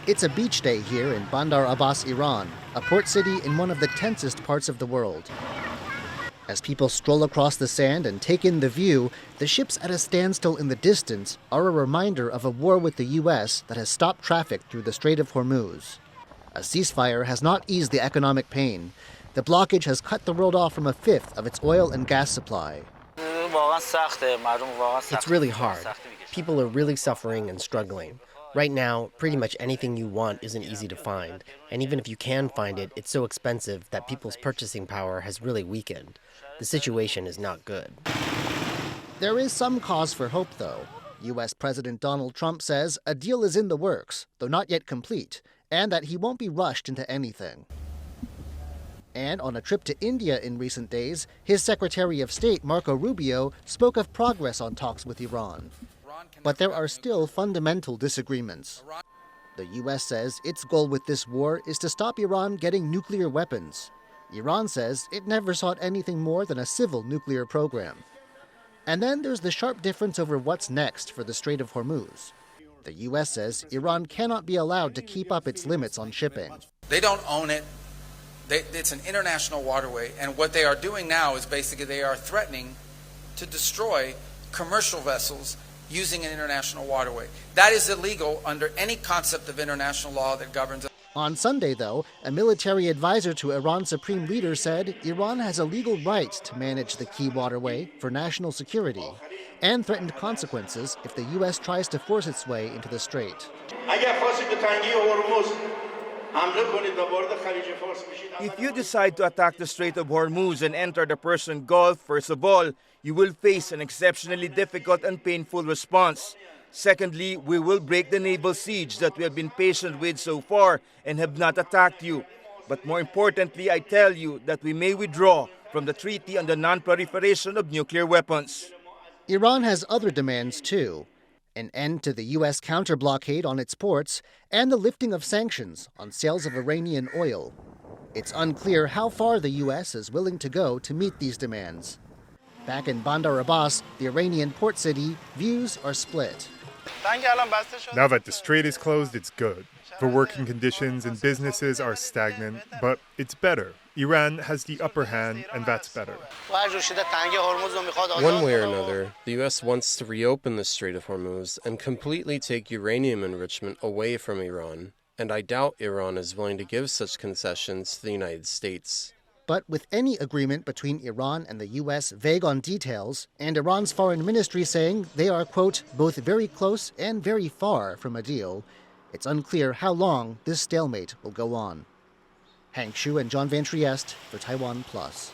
It's a beach day here in Bandar Abbas, Iran, a port city in one of the tensest parts of the world. As people stroll across the sand and take in the view, the ships at a standstill in the distance are a reminder of a war with the U.S. that has stopped traffic through the Strait of Hormuz. A ceasefire has not eased the economic pain. The blockage has cut the world off from a fifth of its oil and gas supply. It's really hard. People are really suffering and struggling. Right now, pretty much anything you want isn't easy to find. And even if you can find it, it's so expensive that people's purchasing power has really weakened. The situation is not good. There is some cause for hope, though. U.S. President Donald Trump says a deal is in the works, though not yet complete, and that he won't be rushed into anything. And on a trip to India in recent days, his Secretary of State, Marco Rubio, spoke of progress on talks with Iran. But there are still fundamental disagreements. The U.S. says its goal with this war is to stop Iran getting nuclear weapons. Iran says it never sought anything more than a civil nuclear program. And then there's the sharp difference over what's next for the Strait of Hormuz. The U.S. says Iran cannot be allowed to keep up its limits on shipping. They don't own it. It's an international waterway, and what they are doing now is basically they are threatening to destroy commercial vessels using an international waterway. That is illegal under any concept of international law that governs. On Sunday, though, a military advisor to Iran's supreme leader said Iran has a legal right to manage the key waterway for national security and threatened consequences if the U.S. tries to force its way into the strait. If you decide to attack the Strait of Hormuz and enter the Persian Gulf, first of all, you will face an exceptionally difficult and painful response. Secondly, we will break the naval siege that we have been patient with so far and have not attacked you. But more importantly, I tell you that we may withdraw from the Treaty on the Non-Proliferation of Nuclear Weapons. Iran has other demands, too. An end to the U.S. counter-blockade on its ports, and the lifting of sanctions on sales of Iranian oil. It's unclear how far the U.S. is willing to go to meet these demands. Back in Bandar Abbas, the Iranian port city, views are split. Now that the strait is closed, it's good. The working conditions and businesses are stagnant, but it's better. Iran has the upper hand, and that's better. One way or another, the U.S. wants to reopen the Strait of Hormuz and completely take uranium enrichment away from Iran, and I doubt Iran is willing to give such concessions to the United States. But with any agreement between Iran and the U.S. vague on details, and Iran's foreign ministry saying they are, quote, both very close and very far from a deal, it's unclear how long this stalemate will go on. Hank Xu and John Van Trieste for TaiwanPlus.